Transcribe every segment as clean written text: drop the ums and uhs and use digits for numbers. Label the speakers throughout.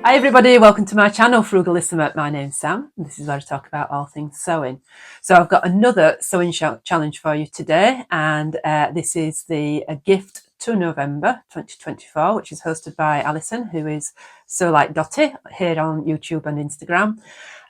Speaker 1: Hi everybody, welcome to my channel Frugalisama. My name's Sam and this is where I talk about all things sewing. So I've got another sewing challenge for you today, and this is the gift to November 2024, which is hosted by Alison, who is Sew Like Dotty here on YouTube and Instagram.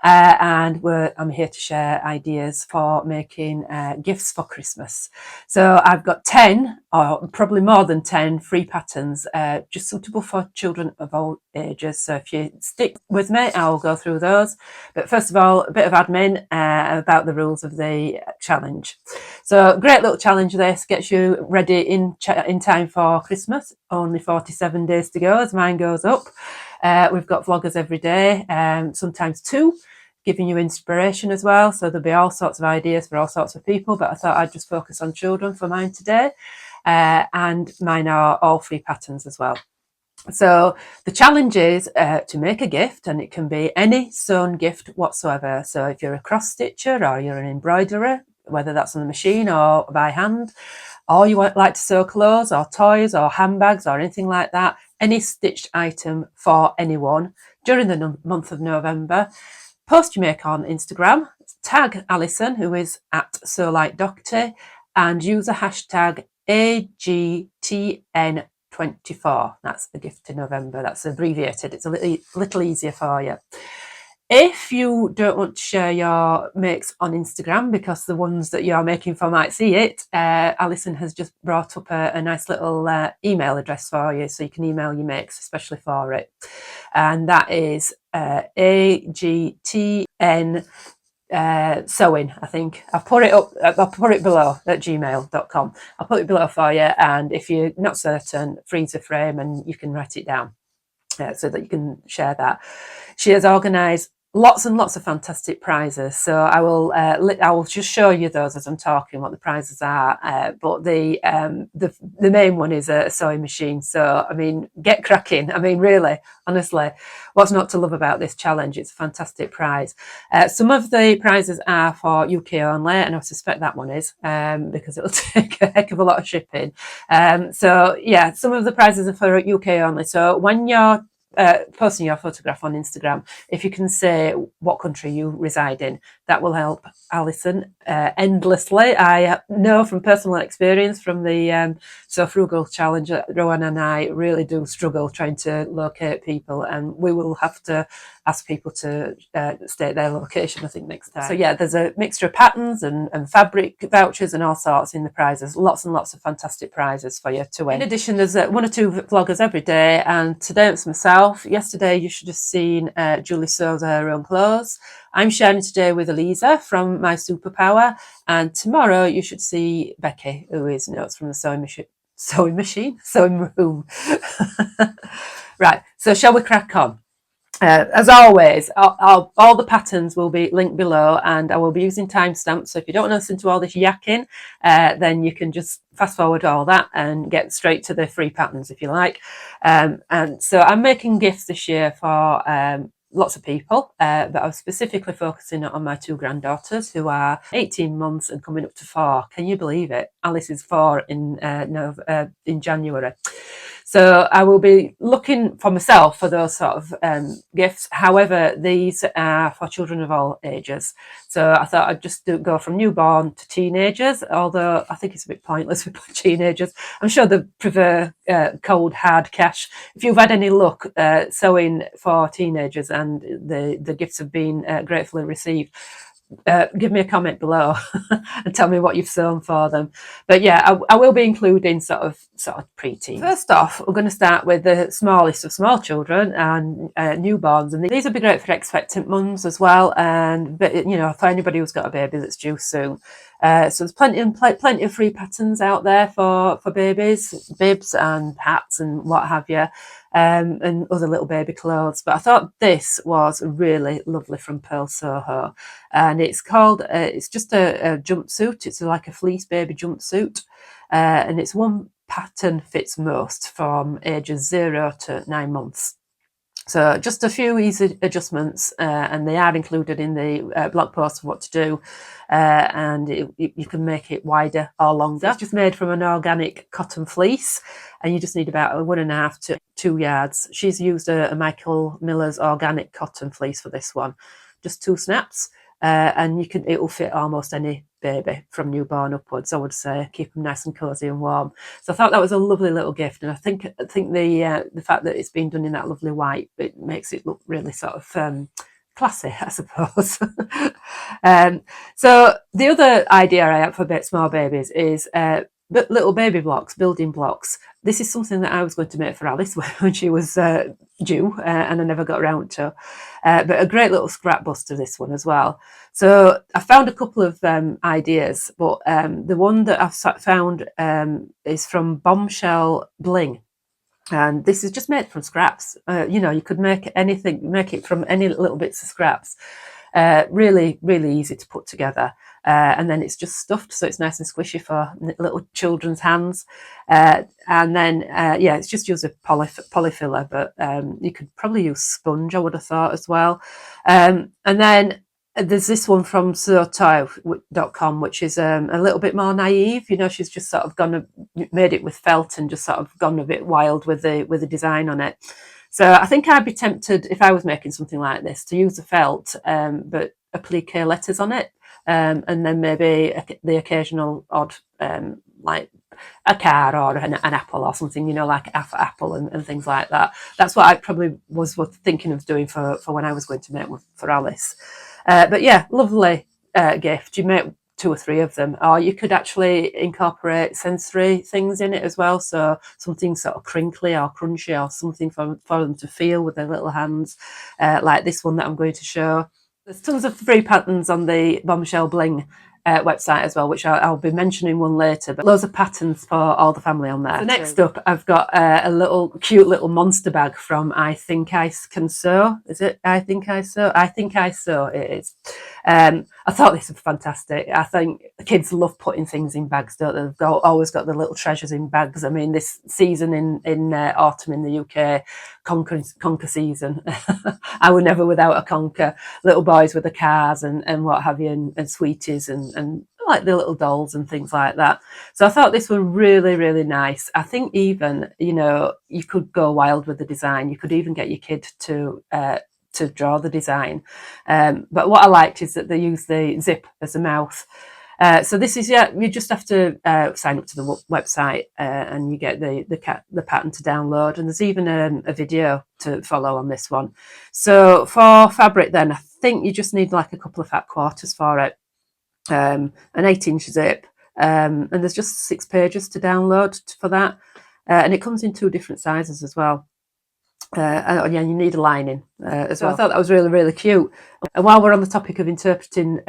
Speaker 1: And I'm here to share ideas for making gifts for Christmas. So I've got 10, or probably more than 10, free patterns just suitable for children of all ages. So if you stick with me, I'll go through those. But first of all, a bit of admin about the rules of the challenge. So great little challenge. This gets you ready in time for Christmas. Only 47 days to go as mine goes up. We've got vloggers every day, sometimes two, giving you inspiration as well. So there'll be all sorts of ideas for all sorts of people, but I thought I'd just focus on children for mine today. And mine are all free patterns as well. So the challenge is to make a gift, and it can be any sewn gift whatsoever. So if you're a cross stitcher or you're an embroiderer, whether that's on the machine or by hand, or you like to sew clothes or toys or handbags or anything like that, any stitched item for anyone during the month of November, post you make on Instagram, tag Alison, who is at Sew Like Dotty, and use a hashtag AGTN24. That's the gift to November. That's abbreviated. It's a little easier for you. If you don't want to share your makes on Instagram because the ones that you're making for might see it, Alison has just brought up a nice little email address for you, so you can email your makes especially for it. And that is AGTN sewing, I think. I'll put it up, I'll put it below at gmail.com. I'll put it below for you, and if you're not certain, freeze a frame and you can write it down so that you can share that. She has organised lots and lots of fantastic prizes, so I will just show you those as I'm talking what the prizes are. But the main one is a sewing machine. So I mean, get cracking. I mean, really, honestly, what's not to love about this challenge? It's a fantastic prize. Some of the prizes are for UK only, and I suspect that one is because it'll take a heck of a lot of shipping. So yeah, some of the prizes are for UK only. So when you're posting your photograph on Instagram, if you can say what country you reside in, that will help Alison endlessly. I know from personal experience from the So Frugal challenge that Rowan and I really do struggle trying to locate people, and we will have to ask people to state their location, I think, next time. So yeah, there's a mixture of patterns and fabric vouchers and all sorts in the prizes. Lots and lots of fantastic prizes for you to win. In addition, there's one or two vloggers every day, and today it's myself. Yesterday you should have seen Julie sews her own clothes. I'm sharing today with Eliza from My Superpower, and tomorrow you should see Becky, who is Notes from the Sewing Room. Right, so shall we crack on? As always, all the patterns will be linked below, and I will be using timestamps. So if you don't want to listen to all this yakking, then you can just fast forward all that and get straight to the free patterns if you like. And so I'm making gifts this year for lots of people, but I was specifically focusing on my two granddaughters who are 18 months and coming up to 4. Can you believe it? Alice is 4 in January. So I will be looking for myself for those sort of gifts. However, these are for children of all ages. So I thought I'd just go from newborn to teenagers, although I think it's a bit pointless with teenagers. I'm sure they prefer cold, hard cash. If you've had any luck sewing for teenagers and the gifts have been gratefully received, give me a comment below and tell me what you've sewn for them. But yeah, I will be including sort of pre-teen. First off, we're going to start with the smallest of small children and newborns, and these would be great for expectant mums as well, and you know, for anybody who's got a baby that's due soon. So there's plenty of free patterns out there for babies, bibs and hats and what have you, and other little baby clothes. But I thought this was really lovely from Purl Soho, and it's called it's just a jumpsuit. It's like a fleece baby jumpsuit, and it's one pattern fits most from ages 0 to 9 months. So just a few easy adjustments, and they are included in the blog post of what to do, and you can make it wider or longer. It's just made from an organic cotton fleece, and you just need about 1.5 to 2 yards. She's used a Michael Miller's organic cotton fleece for this one, just 2 snaps, and it will fit almost any baby from newborn upwards. I would say keep them nice and cozy and warm. So I thought that was a lovely little gift, and I think the fact that it's been done in that lovely white, it makes it look really sort of classy, I suppose. So the other idea I have for small babies is little baby blocks, building blocks. This is something that I was going to make for Alice when she was due, and I never got around to. But a great little scrap buster, this one as well. So I found a couple of ideas, but the one that I've found is from Bombshell Bling. And this is just made from scraps. You could make anything, make it from any little bits of scraps. Really, really easy to put together. And then it's just stuffed, so it's nice and squishy for little children's hands. And then, it's just use a polyfiller, but you could probably use sponge, I would have thought, as well. And then there's this one from sewtoy.com, which is a little bit more naive. She's just sort of made it with felt and just sort of gone a bit wild with the design on it. So I think I'd be tempted, if I was making something like this, to use the felt, but applique letters on it, and then maybe the occasional odd, like a car or an apple or something, like apple and things like that. That's what I probably was thinking of doing for when I was going to make one for Alice. But yeah, lovely gift. You make 2 or 3 of them, or you could actually incorporate sensory things in it as well. So something sort of crinkly or crunchy or something for them to feel with their little hands, like this one that I'm going to show. There's tons of free patterns on the Bombshell Bling website as well, which I'll be mentioning one later, but loads of patterns for all the family on there. So next up, I've got a cute little monster bag from I Think I Can Sew. Is it I Think I Sew? I Think I Sew, it is. I thought this was fantastic. I think kids love putting things in bags, don't they? They've always got the little treasures in bags. I mean, this season in autumn in the UK, conker season. I were never without a conker. Little boys with the cars and what have you, and sweeties and like the little dolls and things like that. So I thought this was really, really nice. I think even, you could go wild with the design. You could even get your kid to draw the design. But what I liked is that they use the zip as a mouth. So this is, you just have to sign up to the website and you get the pattern to download, and there's even a video to follow on this one. So for fabric then, I think you just need like a couple of fat quarters for it, an 8-inch zip, and there's just 6 pages to download for that, and it comes in 2 different sizes as well. And you need a lining as well. I thought that was really, really cute. And while we're on the topic of interpreting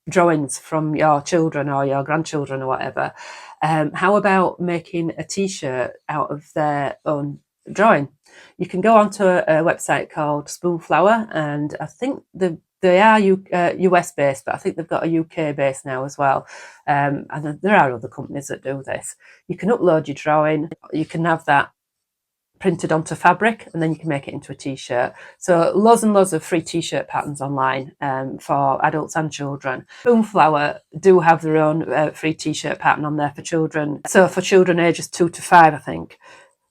Speaker 1: drawings from your children or your grandchildren or whatever, how about making a T-shirt out of their own drawing? You can go onto a website called Spoonflower, and I think they are US based, but I think they've got a UK base now as well. And there are other companies that do this. You can upload your drawing. You can have that printed onto fabric, and then you can make it into a T-shirt. So loads and loads of free T-shirt patterns online for adults and children. Spoonflower do have their own free T-shirt pattern on there for children. So for children ages 2 to 5, I think.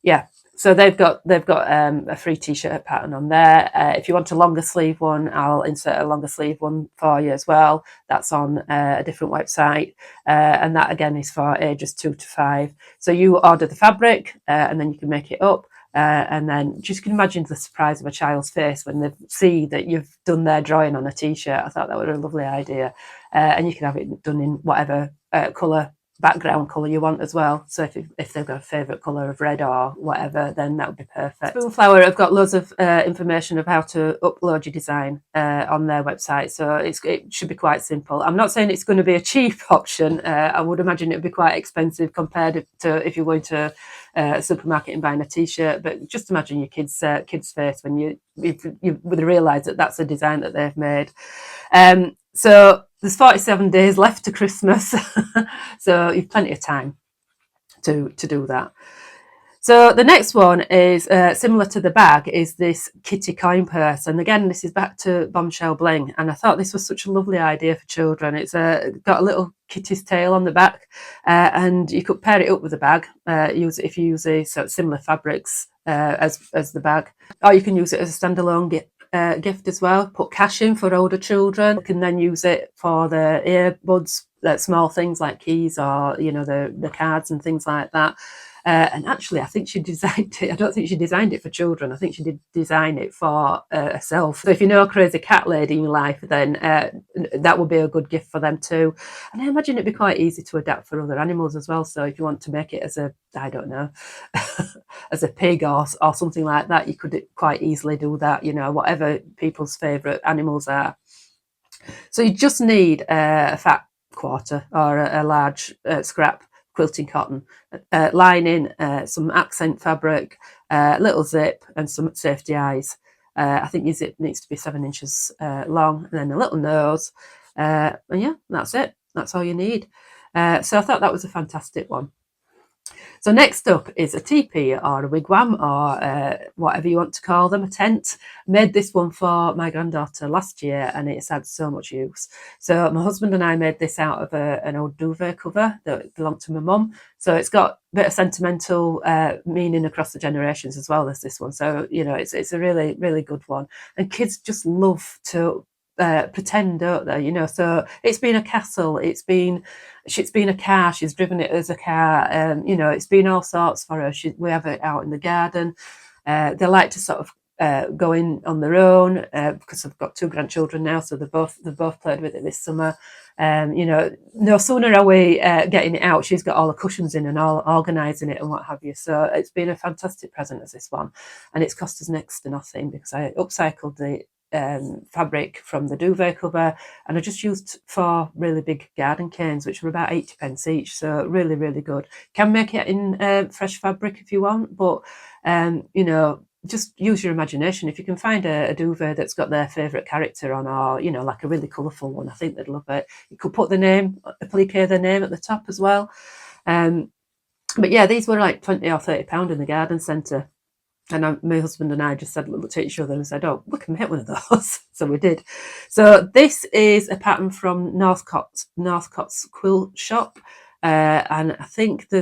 Speaker 1: Yeah. So they've got a free T-shirt pattern on there. If you want a longer sleeve one, I'll insert a longer sleeve one for you as well. That's on a different website, and that again is for ages 2 to 5. So you order the fabric, and then you can make it up. And then just can imagine the surprise of a child's face when they see that you've done their drawing on a T-shirt. I thought that was a lovely idea. And you can have it done in whatever background colour you want as well. So if they've got a favourite colour of red or whatever, then that would be perfect. Spoonflower have got loads of information of how to upload your design on their website, so it should be quite simple. I'm not saying it's going to be a cheap option. I would imagine it would be quite expensive compared to if you're going to a supermarket and buying a T-shirt, but just imagine your kid's face when you realise that that's a design that they've made. So there's 47 days left to Christmas, so you've plenty of time to do that. So the next one is similar to the bag, is this kitty coin purse, and again this is back to Bombshell Bling, and I thought this was such a lovely idea for children. It's got a little kitty's tail on the back, and you could pair it up with the bag. Use it if you use a sort of similar fabrics as the bag, or you can use it as a standalone gift as well. Put cash in for older children. You can then use it for the earbuds, small things like keys, or the cards and things like that. And actually, I think she designed it. I don't think she designed it for children. I think she did design it for herself. So if you know a crazy cat lady in your life, then that would be a good gift for them too. And I imagine it'd be quite easy to adapt for other animals as well. So if you want to make it as a, I don't know, as a pig or something like that, you could quite easily do that, whatever people's favourite animals are. So you just need a fat quarter or a large scrap quilting cotton, lining, some accent fabric, little zip, and some safety eyes. I think your zip needs to be 7 inches long, and then a little nose. And yeah, that's it. That's all you need. So I thought that was a fantastic one. So next up is a teepee or a wigwam, or whatever you want to call them, a tent. Made this one for my granddaughter last year, and it's had so much use. So my husband and I made this out of an old duvet cover that belonged to my mum. So it's got a bit of sentimental meaning across the generations as well as this one. So it's a really, really good one, and kids just love to pretend, don't they? So it's been a castle, it's been a car, she's driven it as a car, it's been all sorts for her. We have it out in the garden. They like to sort of go in on their own, because I've got 2 grandchildren now, so they've both played with it this summer. No sooner are we getting it out, she's got all the cushions in and all organising it and what have you. So it's been a fantastic present as this one, and it's cost us next to nothing because I upcycled the fabric from the duvet cover, and I just used 4 really big garden canes, which were about 80p each. So really, really good. Can make it in fresh fabric if you want, but just use your imagination. If you can find a duvet that's got their favourite character on, or like a really colourful one, I think they'd love it. You could put applique their name at the top as well. But yeah, these were like 20 or £30 in the garden centre. And my husband and I just looked at each other and said, "Oh, we can make one of those." So we did. So this is a pattern from Northcott's quilt shop, and I think there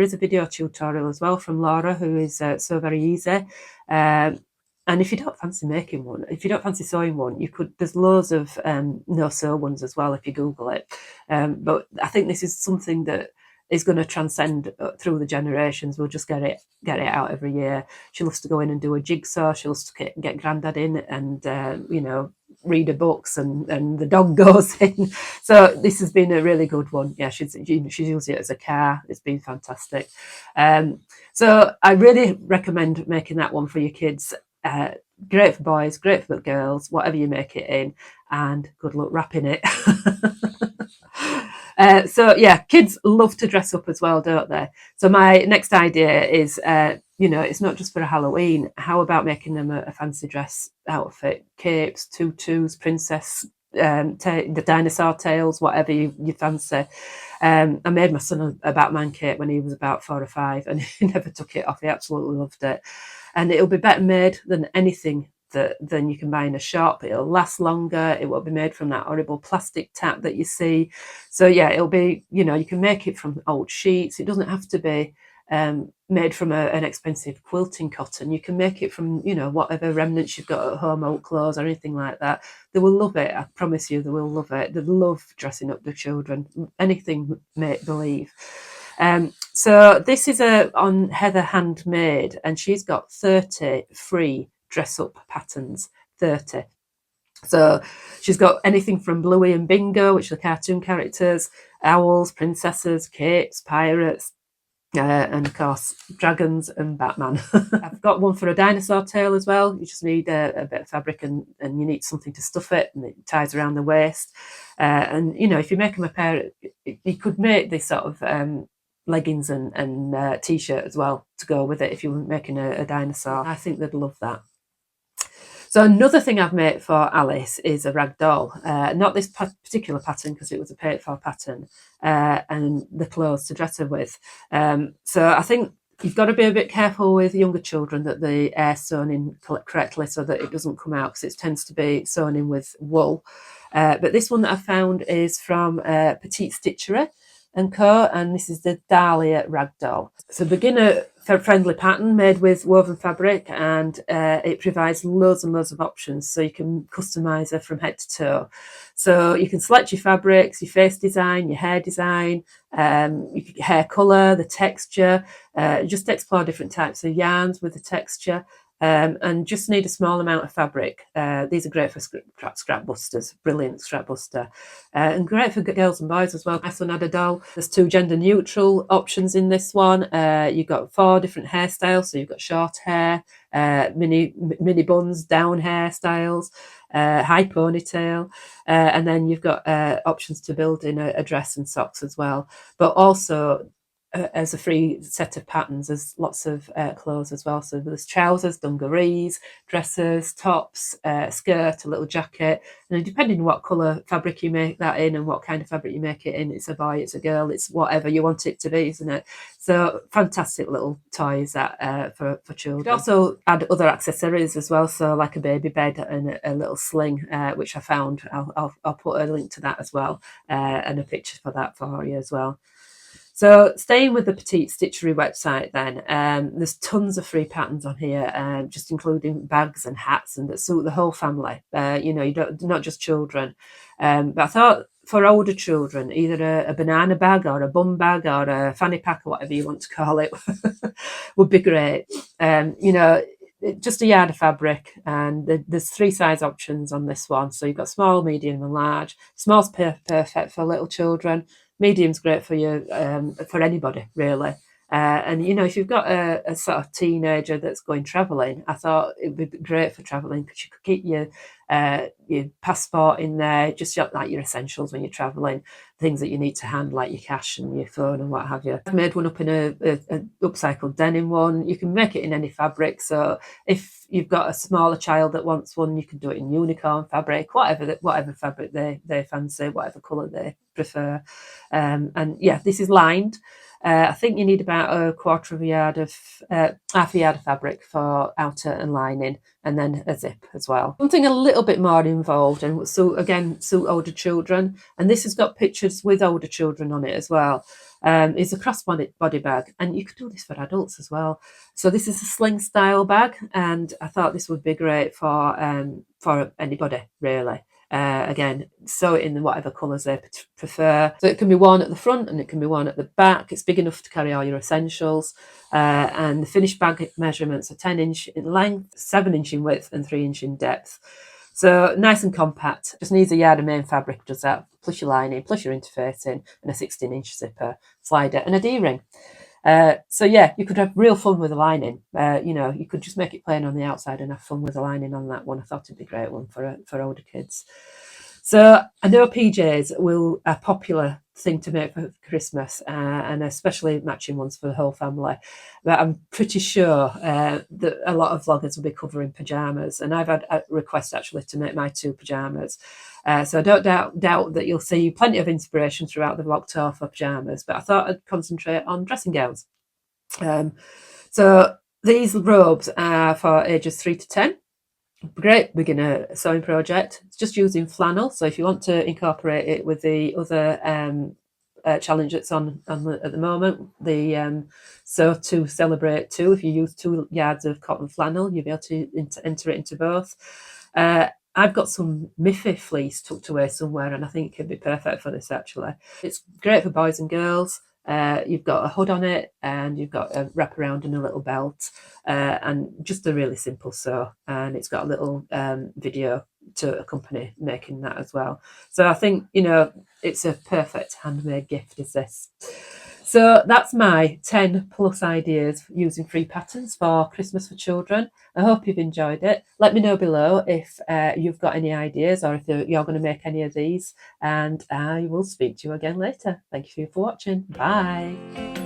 Speaker 1: is a video tutorial as well from Laura, who is so very easy. And if you don't fancy making one, if you don't fancy sewing one, there's loads of no sew ones as well if you Google it. But I think this is something that is going to transcend through the generations. We'll just get it out every year. She loves to go in and do a jigsaw. She loves to get Grandad in and read her books, and the dog goes in. So this has been a really good one. Yeah, she's used it as a car. It's been fantastic. So I really recommend making that one for your kids. Great for boys, great for girls, whatever you make it in, and good luck wrapping it. So yeah, kids love to dress up as well, don't they? So my next idea is, it's not just for a Halloween. How about making them a fancy dress outfit? Capes, tutus, princess, the dinosaur tails, whatever you fancy. I made my son a Batman cape when he was about 4 or 5, and he never took it off. He absolutely loved it. And it'll be better made than anything than you can buy in a shop. It'll last longer. It won't be made from that horrible plastic tap that you see. So yeah, it'll be, you can make it from old sheets. It doesn't have to be made from an expensive quilting cotton. You can make it from, whatever remnants you've got at home, old clothes or anything like that. They will love it. I promise you, they will love it. They love dressing up the children. Anything make believe. So this is on Heather Handmade, and she's got 30 free dress up patterns. 30. So she's got anything from Bluey and Bingo, which are cartoon characters, owls, princesses, capes, pirates, and of course dragons and Batman. I've got one for a dinosaur tail as well. You just need a bit of fabric, and you need something to stuff it, and it ties around the waist. And if you make them a pair, you could make this sort of leggings and T-shirt as well to go with it if you were making a dinosaur. I think they'd love that. So another thing I've made for Alice is a rag doll. Not this particular pattern because it was a paid for pattern, and the clothes to dress her with. So I think You've got to be a bit careful with younger children that the air's sewn in correctly so that it doesn't come out, because it tends to be sewn in with wool. But this one that I found is from Petite Stitchery and Co, and this is the Dahlia ragdoll. It's a beginner friendly pattern made with woven fabric, and it provides loads and loads of options, so you can customize her from head to toe. So you can select your fabrics, your face design, your hair design, your hair color, the texture, just explore different types of yarns with the texture. And just need a small amount of fabric. These are great for scrap busters, brilliant scrap buster, and great for girls and boys as well. My son had a doll. There's 2 gender neutral options in this one. You've got 4 different hairstyles, so you've got short hair, mini buns, down hairstyles, high ponytail, and then you've got options to build in a dress and socks as well. But also, as a free set of patterns, there's lots of clothes as well. So there's trousers, dungarees, dresses, tops, skirt, a little jacket, and depending on what colour fabric you make that in and what kind of fabric you make it in, it's a boy, it's a girl, it's whatever you want it to be, isn't it? So fantastic little toys that for children. You also add other accessories as well, so like a baby bed and a little sling, which I found. I'll put a link to that as well, and a picture for that for you as well. So staying with the Petite Stitchery website then, there's tons of free patterns on here, just including bags and hats, and that suit the whole family. You don't, not just children. But I thought for older children, either a banana bag or a bum bag or a fanny pack or whatever you want to call it would be great. Just a yard of fabric, and there's 3 size options on this one. So you've got small, medium and large. Small's perfect for little children. Medium's great for you, for anybody really. And if you've got a sort of teenager that's going travelling, I thought it would be great for travelling, because you could keep your passport in there, just like your essentials when you're travelling, things that you need to hand, like your cash and your phone and what have you. I've made one up in a upcycled denim one. You can make it in any fabric, so if you've got a smaller child that wants one, you can do it in unicorn fabric, whatever fabric they fancy, whatever colour they prefer. And yeah, this is lined. I think you need about half a yard of fabric for outer and lining, and then a zip as well. Something a little bit more involved, and so again, suit older children. And this has got pictures with older children on it as well. It's a crossbody bag, and you could do this for adults as well. So this is a sling style bag, and I thought this would be great for anybody really. Again, sew it in whatever colours they prefer. So it can be worn at the front and it can be worn at the back. It's big enough to carry all your essentials. And the finished bag measurements are 10-inch in length, 7-inch in width and 3-inch in depth. So nice and compact. Just needs a yard of main fabric, does that, plus your lining, plus your interfacing, and a 16-inch zipper, slider and a D-ring. So yeah, you could have real fun with the lining. You could just make it plain on the outside and have fun with the lining on that one. I thought it'd be a great one for older kids. So I know PJs a popular thing to make for Christmas, and especially matching ones for the whole family. But I'm pretty sure that a lot of vloggers will be covering pyjamas, and I've had a request actually to make my 2 pyjamas. So I don't doubt that you'll see plenty of inspiration throughout the vlog tour for pyjamas, but I thought I'd concentrate on dressing gowns. So these robes are for ages 3 to 10. Great beginner sewing project. It's just using flannel, so if you want to incorporate it with the other challenge that's on at the moment, the Sew to Celebrate 2, if you use 2 yards of cotton flannel, you'll be able to enter it into both. I've got some Miffy fleece tucked away somewhere, and I think it could be perfect for this actually. It's great for boys and girls. You've got a hood on it, and you've got a wraparound and a little belt, and just a really simple sew, and it's got a little video to accompany making that as well. So I think it's a perfect handmade gift, is this. So that's my 10 plus ideas using free patterns for Christmas for children. I hope you've enjoyed it. Let me know below if you've got any ideas, or if you're going to make any of these, and I will speak to you again later. Thank you for watching. Bye.